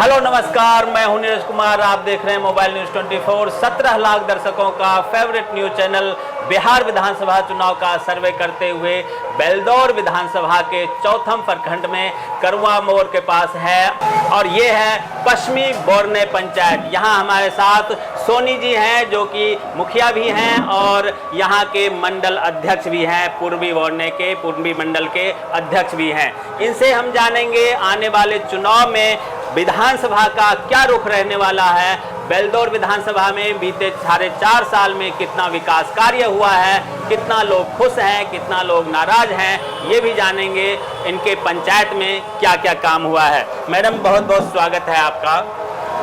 Hello नमस्कार, मैं हूं नीरज कुमार। आप देख रहे हैं मोबाइल न्यूज़ 24। 17 लाख दर्शकों का फेवरेट न्यूज़ चैनल बिहार विधानसभा चुनाव का सर्वे करते हुए बेलदौर विधानसभा के चौथम प्रखंड में करुआ मोड़ के पास है और ये है पश्चिमी बोरने पंचायत। यहाँ हमारे साथ सोनी जी हैं जो कि मुखिया भी हैं और यहाँ के मंडल अध्यक्ष भी हैं, पूर्वी बोरने के पूर्वी मंडल के अध्यक्ष भी हैं। इनसे हम जानेंगे आने वाले चुनाव में विधानसभा का क्या रुख रहने वाला है। बेलदौर विधानसभा में बीते 4.5 साल में कितना विकास कार्य हुआ है, कितना लोग खुश हैं, कितना लोग नाराज हैं, ये भी जानेंगे। इनके पंचायत में क्या क्या काम हुआ है। मैडम, बहुत बहुत स्वागत है आपका।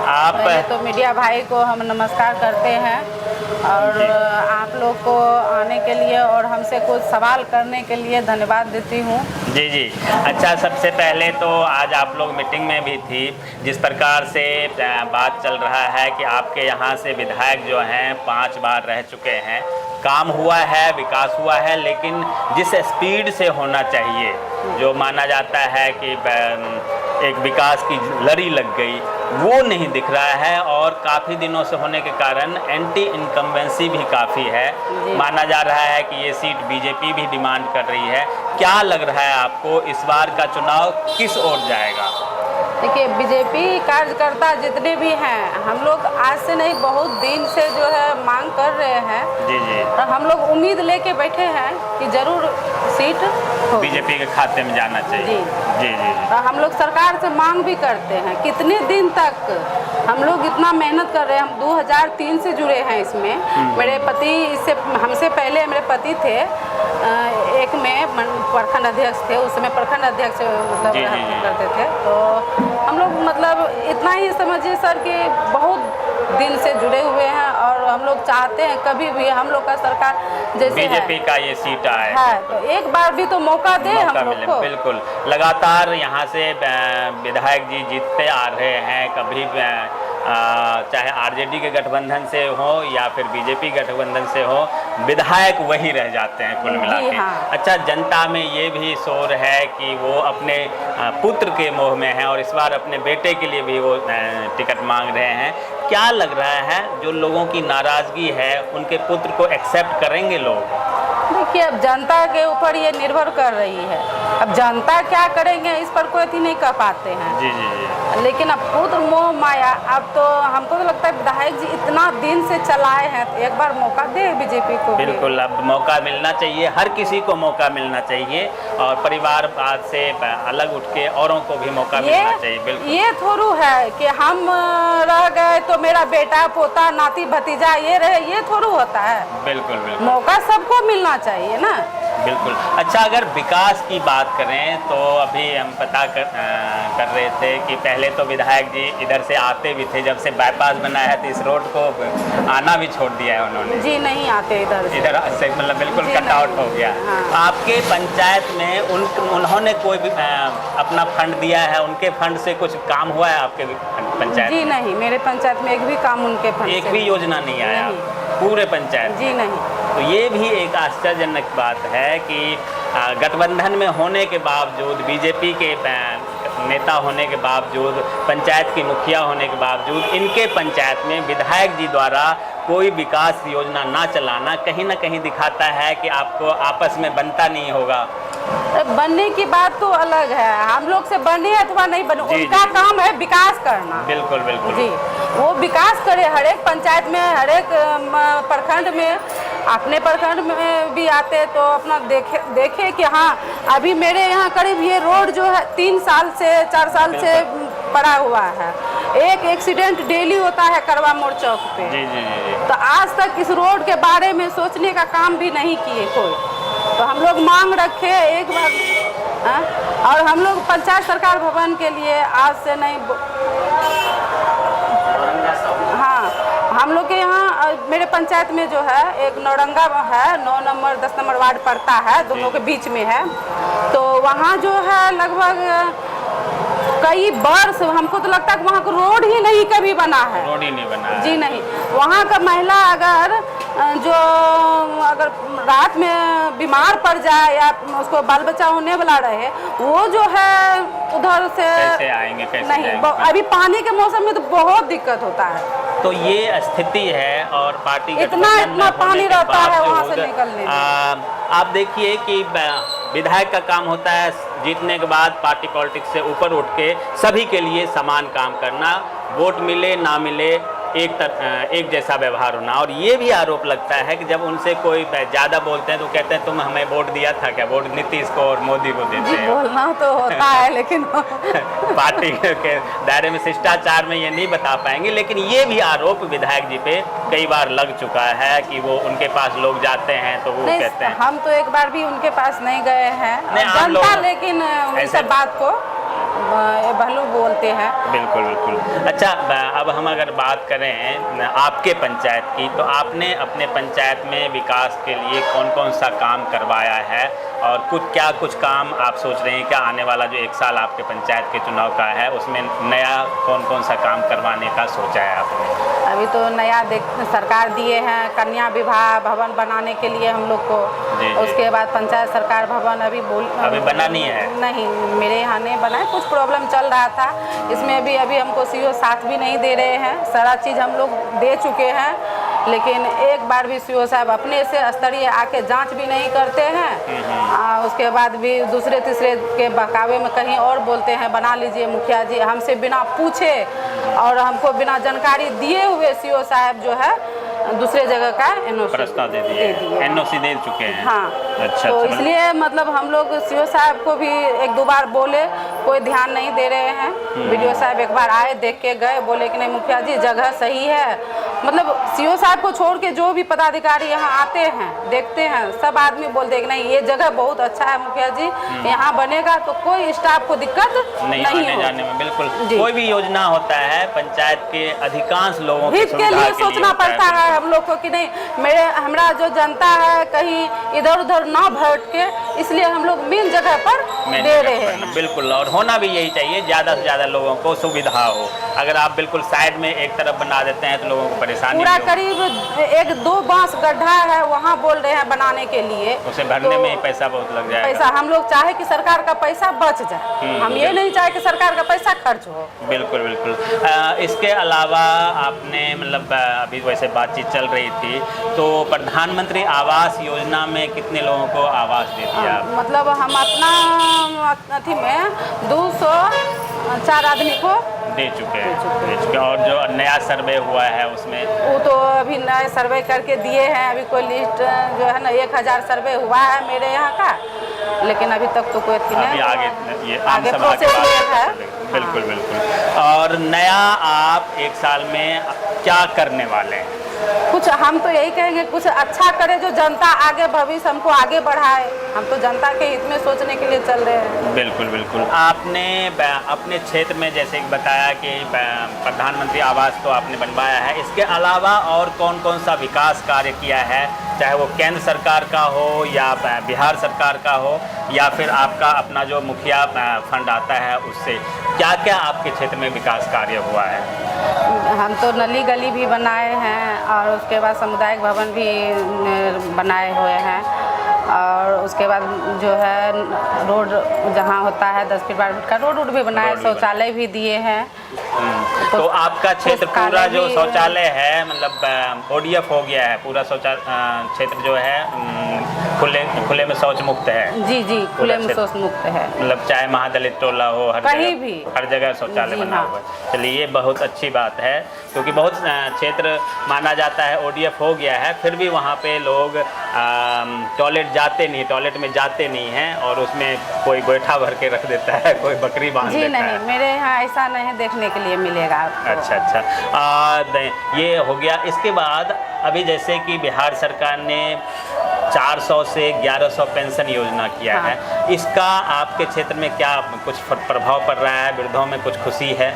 आप पहले तो मीडिया भाई को हम नमस्कार करते हैं और आप लोग को आने के लिए और हमसे कुछ सवाल करने के लिए धन्यवाद देती हूँ। जी जी, अच्छा, सबसे पहले तो आज आप लोग मीटिंग में भी थी। जिस प्रकार से बात चल रहा है कि आपके यहाँ से विधायक जो हैं 5 बार रह चुके हैं, काम हुआ है, विकास हुआ है, लेकिन जिस स्पीड से होना चाहिए, जो माना जाता है कि एक विकास की लड़ी लग गई, वो नहीं दिख रहा है। और काफ़ी दिनों से होने के कारण एंटी इनकम्बेंसी भी काफ़ी है। माना जा रहा है कि ये सीट बीजेपी भी डिमांड कर रही है। क्या लग रहा है आपको, इस बार का चुनाव किस ओर जाएगा? देखिए, बीजेपी कार्यकर्ता जितने भी हैं, हम लोग आज से नहीं बहुत दिन से जो है मांग कर रहे हैं। जी जी, और हम लोग उम्मीद लेके बैठे हैं कि जरूर सीट बीजेपी के खाते में जाना चाहिए। जी जी जी, और हम लोग सरकार से मांग भी करते हैं। कितने दिन तक हम लोग इतना मेहनत कर रहे हैं। हम 2003 से जुड़े हैं इसमें। मेरे पति इससे हमसे पहले मेरे पति थे, एक में प्रखंड अध्यक्ष थे, उस समय प्रखंड अध्यक्ष मतलब करते थे। तो हम लोग मतलब इतना ही समझिए सर कि बहुत दिन से जुड़े हुए हैं और हम लोग चाहते हैं कभी भी हम लोग का सरकार जैसे बीजेपी का ये सीट आए है तो एक बार भी तो मौका दे हम लोग को। बिल्कुल, लगातार यहाँ से विधायक जी जीतते आ रहे हैं। कभी चाहे आरजेडी के गठबंधन से हो या फिर बीजेपी गठबंधन से हो, विधायक वही रह जाते हैं कुल मिला के। हाँ। अच्छा, जनता में ये भी शोर है कि वो अपने पुत्र के मोह में हैं और इस बार अपने बेटे के लिए भी वो टिकट मांग रहे हैं। क्या लग रहा है, जो लोगों की नाराज़गी है, उनके पुत्र को एक्सेप्ट करेंगे लोग? देखिए, अब जनता के ऊपर ये निर्भर कर रही है। अब जनता क्या करेंगे इस पर कोई अथी नहीं कह पाते हैं। जी जी जी, लेकिन अब पुत्र मोह माया, अब तो हमको तो लगता है विधायक जी इतना दिन से चलाए हैं तो एक बार मौका दे बीजेपी को। बिल्कुल, अब मौका मिलना चाहिए, हर किसी को मौका मिलना चाहिए और परिवारवाद से अलग उठ के औरों को भी मौका मिलना चाहिए। बिल्कुल, ये थोड़ू है कि हम रह गए तो मेरा बेटा पोता नाती भतीजा ये रहे, ये थोड़ू होता है। बिल्कुल बिल्कुल, मौका सबको मिलना चाहिए ना। बिल्कुल। अच्छा, अगर विकास की बात करें तो अभी हम पता कर रहे थे कि पहले तो विधायक जी इधर से आते भी थे। जब से बाईपास बना है तो इस रोड को आना भी छोड़ दिया है उन्होंने। जी नहीं आते इधर से मतलब बिल्कुल कट आउट हो गया। हाँ। आपके पंचायत में उन्होंने कोई भी अपना फंड दिया है? उनके फंड से कुछ काम हुआ है आपके पंचायत? जी नहीं, मेरे पंचायत में एक भी काम उनके फंड एक भी योजना नहीं आया पूरे पंचायत? जी नहीं। तो ये भी एक आश्चर्यजनक बात है कि गठबंधन में होने के बावजूद, बीजेपी के नेता होने के बावजूद, पंचायत की मुखिया होने के बावजूद, इनके पंचायत में विधायक जी द्वारा कोई विकास योजना ना चलाना कहीं ना कहीं दिखाता है कि आपको आपस में बनता नहीं होगा। बनने की बात तो अलग है, हम लोग से बने अथवा नहीं बने, उनका काम है विकास करना। बिल्कुल बिल्कुल जी, वो विकास करे हर एक पंचायत में, हर एक प्रखंड में। अपने प्रखंड में भी आते तो अपना देखे कि हाँ अभी मेरे यहाँ करीब ये रोड जो है 3 साल से 4 साल से पड़ा हुआ है। एक एक्सीडेंट डेली होता है करवा मोड़ चौक पे। जी जी जी। तो आज तक इस रोड के बारे में सोचने का काम भी नहीं किए कोई। तो हम लोग मांग रखे एक बार और हम लोग पंचायत सरकार भवन के लिए आज से नहीं हम लोग के यहाँ मेरे पंचायत में जो है एक नौरंगा है, 9 नंबर 10 नंबर वार्ड पड़ता है, दोनों के बीच में है। तो वहाँ जो है लगभग कई वर्ष हमको तो लगता है कि वहाँ का रोड ही नहीं कभी बना है। रोड ही नहीं बना है। जी नहीं, वहाँ का महिला अगर जो अगर रात में बीमार पड़ जाए या उसको बाल बच्चा होने वाला रहे, वो जो है उधर से कैसे आएंगे, कैसे नहीं जाएंगे? अभी पानी के मौसम में तो बहुत दिक्कत होता है। तो ये स्थिति है और पार्टी इतना पानी रहता है वहाँ से निकलने में। आप देखिए कि विधायक का काम होता है जीतने के बाद पार्टी पॉलिटिक्स से ऊपर उठ के सभी के लिए समान काम करना, वोट मिले ना मिले एक जैसा व्यवहार होना। और ये भी आरोप लगता है कि जब उनसे कोई ज़्यादा बोलते हैं तो कहते हैं तुम हमें वोट दिया था क्या, वोट नीतीश को और मोदी को देते हैं। बोलना तो होता है लेकिन पार्टी के दायरे में शिष्टाचार में ये नहीं बता पाएंगे, लेकिन ये भी आरोप विधायक जी पे कई बार लग चुका है कि वो उनके पास लोग जाते हैं तो वो कहते हैं। हम तो एक बार भी उनके पास नहीं गए हैं, जनता लेकिन इस बात को भलू बोलते हैं। बिल्कुल बिल्कुल। अच्छा, अब हम अगर बात करें आपके पंचायत की, तो आपने अपने पंचायत में विकास के लिए कौन कौन सा काम करवाया है और कुछ काम आप सोच रहे हैं क्या आने वाला जो 1 साल आपके पंचायत के चुनाव का है उसमें नया कौन कौन सा काम करवाने का सोचा है आपने? अभी तो नया सरकार दिए हैं कन्या विवाह भवन बनाने के लिए हम लोग को। उसके बाद पंचायत सरकार भवन अभी बना नहीं है? नहीं, मेरे यहाँ नहीं बना है, कुछ प्रॉब्लम चल रहा था इसमें भी। अभी हमको सीओ साथ भी नहीं दे रहे हैं, सारा चीज़ हम लोग दे चुके हैं, लेकिन एक बार भी सीओ साहब अपने से स्तरीय आके जांच भी नहीं करते हैं। उसके बाद भी दूसरे तीसरे के बहकावे में कहीं और बोलते हैं बना लीजिए मुखिया जी, हमसे बिना पूछे और हमको बिना जानकारी दिए हुए सीओ साहब जो है दूसरे जगह का एनओसी प्रस्ताव दे दिए, एनओसी दे चुके हैं। हाँ, अच्छा, तो इसलिए मतलब हम लोग सीओ साहब को भी 1-2 बार बोले, कोई ध्यान नहीं दे रहे हैं। वीडियो साहब एक बार आए, देख के गए, बोले कि नहीं मुखिया जी जगह सही है। मतलब सीओ साहब को छोड़ के जो भी पदाधिकारी यहाँ आते हैं देखते हैं, सब आदमी बोलते हैं कि नहीं ये जगह बहुत अच्छा है मुखिया जी, यहाँ बनेगा तो कोई स्टाफ को दिक्कत नहीं आने जाने में। बिल्कुल, कोई भी योजना होता है पंचायत के अधिकांश लोगों हित के लिए सोचना पड़ता है हम लोग को कि नहीं हमारा जो जनता है कहीं इधर उधर ना भटके, इसलिए हम लोग मेन जगह पर दे रहे हैं। बिल्कुल, और होना भी यही चाहिए, ज़्यादा से ज़्यादा लोगों को सुविधा हो। अगर आप बिल्कुल साइड में एक तरफ बना देते हैं तो लोगों को परेशानी पूरा करीब 1-2 बांस गड्ढा है वहाँ बोल रहे हैं बनाने के लिए, उसे भरने में ही पैसा बहुत लग जाएगा। पैसा हम लोग चाहे कि सरकार का पैसा बच जाए, हम ये नहीं चाहे कि सरकार का पैसा खर्च हो। बिल्कुल बिल्कुल। इसके अलावा आपने मतलब अभी वैसे बातचीत चल रही थी तो प्रधानमंत्री आवास योजना में कितने लोगों को आवास दे दिया? मतलब हम अपना अथी में 204 आदमी को दे चुके हैं। और जो नया सर्वे हुआ है उसमें वो तो अभी नया सर्वे करके दिए हैं। अभी कोई लिस्ट जो है ना 1000 सर्वे हुआ है मेरे यहाँ का, लेकिन अभी तक तो कोई अभी आगे ये आम सभा के बाद है। बिल्कुल बिल्कुल। और नया आप 1 साल में क्या करने वाले हैं? कुछ हम तो यही कहेंगे कुछ अच्छा करे जो जनता आगे भविष्य हमको आगे बढ़ाए। हम तो जनता के हित में सोचने के लिए चल रहे हैं। बिल्कुल बिल्कुल। आपने अपने क्षेत्र में जैसे बताया कि प्रधानमंत्री आवास तो आपने बनवाया है, इसके अलावा और कौन कौन सा विकास कार्य किया है, चाहे वो केंद्र सरकार का हो या बिहार सरकार का हो या फिर आपका अपना जो मुखिया फंड आता है उससे, क्या क्या आपके क्षेत्र में विकास कार्य हुआ है? हम तो नली गली भी बनाए हैं और उसके बाद सामुदायिक भवन भी बनाए हुए हैं और उसके बाद जो है रोड जहाँ होता है 10 फीट 12 फीट का रोड भी बनाए, शौचालय भी दिए हैं। तो आपका क्षेत्र पूरा जो शौचालय है मतलब ODF हो गया है, पूरा शौचालय क्षेत्र जो है खुले में शौच मुक्त है? जी जी, खुले में शौच मुक्त है। मतलब चाहे महादलित टोला हो, हर जगह शौचालय बना हुआ है। चलिए ये बहुत अच्छी बात है, क्योंकि बहुत क्षेत्र माना जाता है ODF हो गया है फिर भी वहाँ पे लोग टॉयलेट में जाते नहीं हैं और उसमें कोई गोईठा भर के रख देता है, कोई बकरी बांध देता है। नहीं, मेरे यहाँ ऐसा नहीं देखने के लिए मिलेगा आपको। अच्छा, ये हो गया। इसके बाद अभी जैसे कि बिहार सरकार ने 400 से 1100 पेंशन योजना किया है, इसका आपके क्षेत्र में क्या कुछ प्रभाव पड़ रहा है? वृद्धों में कुछ खुशी है?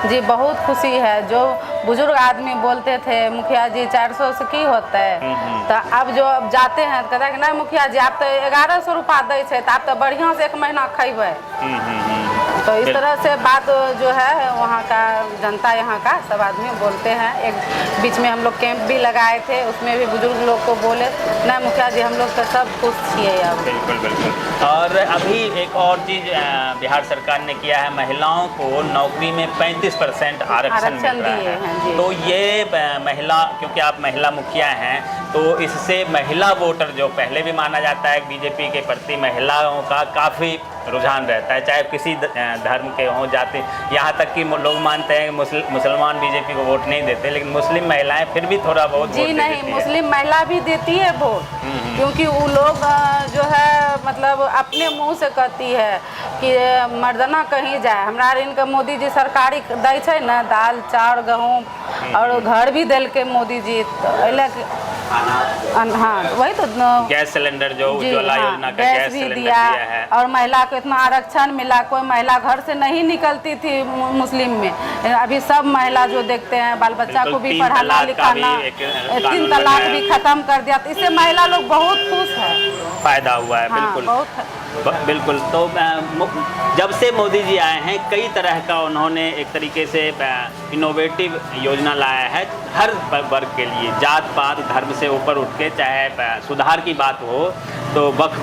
जी बहुत खुशी है। जो बुजुर्ग आदमी बोलते थे मुखिया जी 400 से की होता है, तो अब जो अब जाते हैं तो कहते हैं कि नहीं मुखिया जी आप तो 1100 रुपया दै छे, तो आप तो बढ़िया से 1 महीना खैबै। तो इस तरह से बात जो है वहाँ का जनता, यहाँ का सब आदमी बोलते हैं। एक बीच में हम लोग कैंप भी लगाए थे, उसमें भी बुजुर्ग लोग को बोले ना मुखिया जी हम लोग तो सब खुश छिए अब। बिल्कुल बिल्कुल। और अभी एक और चीज़ बिहार सरकार ने किया है, महिलाओं को नौकरी में 35% आरक्षण मिल रहा है। तो ये महिला, क्योंकि आप महिला मुखिया हैं, तो इससे महिला वोटर, जो पहले भी माना जाता है बीजेपी के प्रति महिलाओं का काफ़ी रुझान रहता है, चाहे किसी धर्म के हों, जाति, यहाँ तक कि लोग मानते हैं कि मुसलमान बीजेपी को वोट नहीं देते, लेकिन मुस्लिम महिलाएं फिर भी थोड़ा बहुत जी नहीं, मुस्लिम महिला भी देती है वोट, क्योंकि वो लोग जो है मतलब अपने मुंह से कहती है कि मर्दाना कहीं जाए, हमरा इनका मोदी जी सरकारी दै छै ना, दाल चाउर गहूँ और घर भी दिल के मोदी जी, हाँ वही तो गैस सिलेंडर जो उज्ज्वला योजना का गैस सिलेंडर दिया है, और महिला को इतना आरक्षण मिला। कोई महिला घर से नहीं निकलती थी मुस्लिम में, अभी सब महिला जो देखते हैं बाल बच्चा को भी पढ़ाना लिखाना, 3 तलाक भी खत्म कर दिया, तो इससे महिला लोग बहुत खुश है, फायदा हुआ है। बिल्कुल बिल्कुल। तो जब से मोदी जी आए हैं कई तरह का उन्होंने एक तरीके से इनोवेटिव योजना लाया है हर वर्ग के लिए, जात पात धर्म से ऊपर उठ के, चाहे सुधार की बात हो तो वक्फ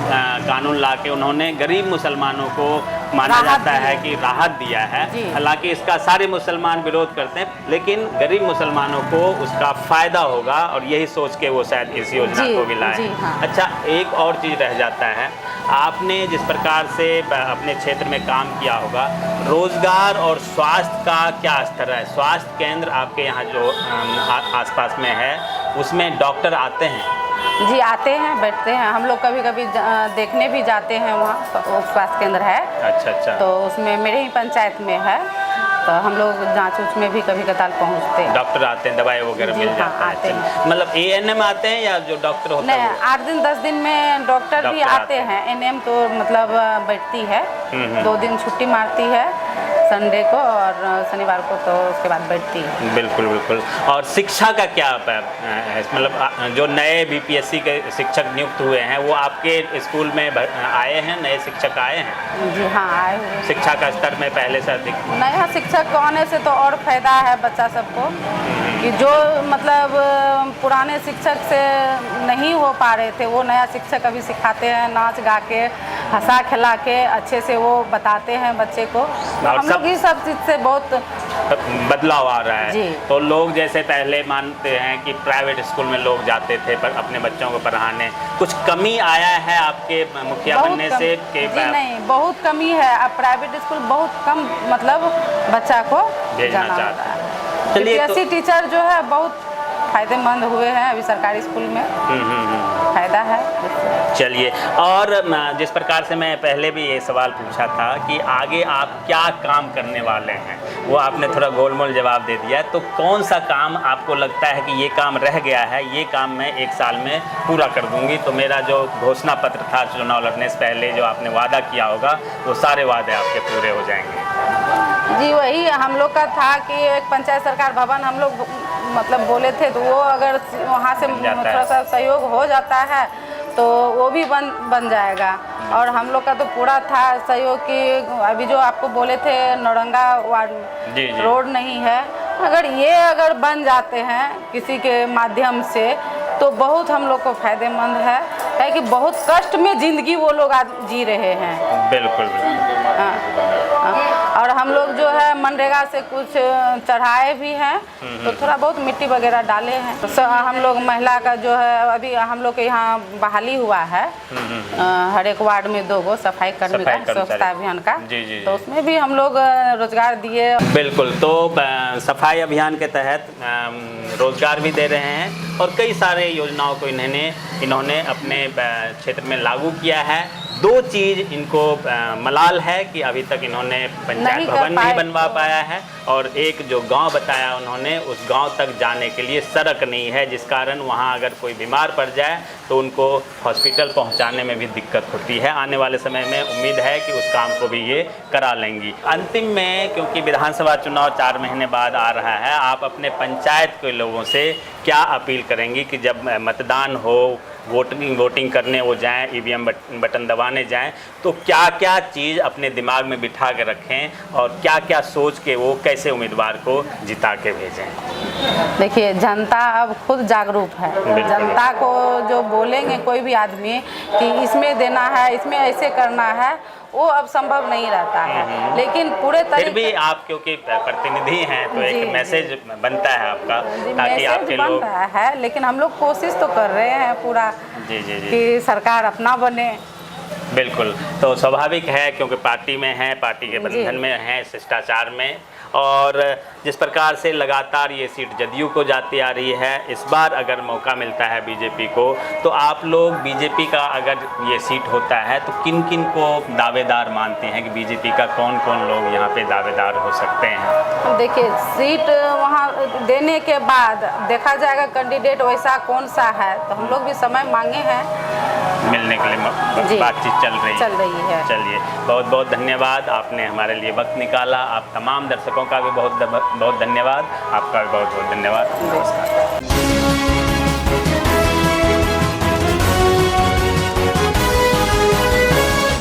कानून ला के उन्होंने गरीब मुसलमानों को माना जाता है कि राहत दिया है। हालांकि इसका सारे मुसलमान विरोध करते हैं, लेकिन गरीब मुसलमानों को उसका फ़ायदा होगा और यही सोच के वो शायद इस योजना को भी लाए। अच्छा, एक और चीज़ रह जाता है, आपने जिस प्रकार से अपने क्षेत्र में काम किया होगा, रोज़गार और स्वास्थ्य का क्या स्तर है? स्वास्थ्य केंद्र आपके यहाँ जो आसपास में है उसमें डॉक्टर आते हैं? जी आते हैं, बैठते हैं, हम लोग कभी कभी देखने भी जाते हैं, वहाँ स्वास्थ्य केंद्र है। अच्छा। तो उसमें मेरे ही पंचायत में है, तो हम लोग जांच उच में भी कभी कतार पहुँचते हैं। डॉक्टर आते हैं, दवाई वगैरह मिल जाता है? मतलब ANM आते हैं या जो डॉक्टर होता है? 8 दिन 10 दिन में डॉक्टर भी आते हैं। NM तो मतलब बैठती है, 2 दिन छुट्टी मारती है, संडे को और शनिवार को, तो उसके बाद बैठती है। बिल्कुल बिल्कुल। और शिक्षा का क्या है, मतलब जो नए BPSC के शिक्षक नियुक्त हुए हैं वो आपके स्कूल में आए हैं, नए शिक्षक आए हैं? जी हाँ, आए हुए। शिक्षा का स्तर में पहले से अधिक? नया शिक्षक आने से तो और फायदा है बच्चा सबको, कि जो मतलब पुराने शिक्षक से नहीं हो पा रहे थे वो नया शिक्षक अभी सिखाते हैं, नाच गा के, हंसा खिला के अच्छे से वो बताते हैं बच्चे को। हम लोग ये सब चीज़ से बहुत बदलाव आ रहा है। तो लोग जैसे पहले मानते हैं कि प्राइवेट स्कूल में लोग जाते थे पर अपने बच्चों को पढ़ाने, कुछ कमी आया है आपके मुखिया बनने से? जी नहीं, बहुत कमी है। अब प्राइवेट स्कूल बहुत कम मतलब बच्चा को भेजना चाहता है। BPSC टीचर जो है बहुत फायदेमंद हुए हैं अभी सरकारी स्कूल में, फायदा है। चलिए, और जिस प्रकार से मैं पहले भी ये सवाल पूछा था कि आगे आप क्या काम करने वाले हैं, वो आपने थोड़ा गोलमोल जवाब दे दिया। तो कौन सा काम आपको लगता है कि ये काम रह गया है, ये काम मैं 1 साल में पूरा कर दूंगी, तो मेरा जो घोषणा पत्र था चुनाव लड़ने से पहले जो आपने वादा किया होगा वो सारे वादे आपके पूरे हो जाएंगे? जी वही हम लोग का था कि एक पंचायत सरकार भवन हम लोग मतलब बोले थे, तो वो अगर वहाँ से थोड़ा सा सहयोग हो जाता है तो वो भी बन जाएगा। और हम लोग का तो पूरा था सहयोग कि अभी जो आपको बोले थे नौरंगा वार्ड रोड नहीं है, अगर बन जाते हैं किसी के माध्यम से तो बहुत हम लोग को फायदेमंद है कि बहुत कष्ट में ज़िंदगी वो लोग आज जी रहे हैं। बिल्कुल। और हम लोग जो है मनरेगा से कुछ चढ़ाए भी हैं, तो थोड़ा बहुत मिट्टी वगैरह डाले हैं। तो हम लोग महिला का जो है अभी हम लोग के यहाँ बहाली हुआ है, हर एक वार्ड में 2 गो सफाई कर्मी का, स्वच्छता अभियान का। तो उसमें भी हम लोग रोजगार दिए। बिल्कुल। तो सफाई अभियान के तहत रोजगार भी दे रहे हैं और कई सारे योजनाओं को इन्होंने अपने क्षेत्र में लागू किया है। 2 चीज़ इनको मलाल है कि अभी तक इन्होंने पंचायत भवन नहीं बनवा पाया है, और एक जो गांव बताया उन्होंने, उस गांव तक जाने के लिए सड़क नहीं है, जिस कारण वहां अगर कोई बीमार पड़ जाए तो उनको हॉस्पिटल पहुंचाने में भी दिक्कत होती है। आने वाले समय में उम्मीद है कि उस काम को भी ये करा लेंगी। अंतिम में, क्योंकि विधानसभा चुनाव 4 महीने बाद आ रहा है, आप अपने पंचायत के लोगों से क्या अपील करेंगी कि जब मतदान हो, वोटिंग करने वो जाएं, EVM बटन दबाएं करवाने जाएं तो क्या क्या चीज़ अपने दिमाग में बिठा के रखें और क्या क्या सोच के वो कैसे उम्मीदवार को जिता के भेजें? देखिए, जनता अब खुद जागरूक है। जनता को जो बोलेंगे कोई भी आदमी कि इसमें देना है, इसमें ऐसे करना है, वो अब संभव नहीं रहता है। लेकिन पूरे फिर तरीके भी आप क्योंकि प्रतिनिधि हैं तो एक मैसेज बनता है आपका, ताकि आपके बन लोग रहा है, लेकिन हम लोग कोशिश तो कर रहे हैं पूरा जी जी जी कि सरकार अपना बने। बिल्कुल, तो स्वाभाविक है क्योंकि पार्टी में हैं, पार्टी के बंधन में हैं, शिष्टाचार में, और जिस प्रकार से लगातार ये सीट जदयू को जाती आ रही है, इस बार अगर मौका मिलता है बीजेपी को, तो आप लोग बीजेपी का अगर ये सीट होता है तो किन किन को दावेदार मानते हैं कि बीजेपी का कौन कौन लोग यहाँ पे दावेदार हो सकते हैं? देखिए, सीट वहाँ देने के बाद देखा जाएगा कैंडिडेट वैसा कौन सा है, तो हम लोग भी समय मांगे हैं मिलने के लिए, बातचीत चल रही है। चलिए, बहुत बहुत धन्यवाद, आपने हमारे लिए वक्त निकाला। आप तमाम दर्शकों का भी बहुत बहुत धन्यवाद, आपका भी बहुत बहुत धन्यवाद। नमस्कार।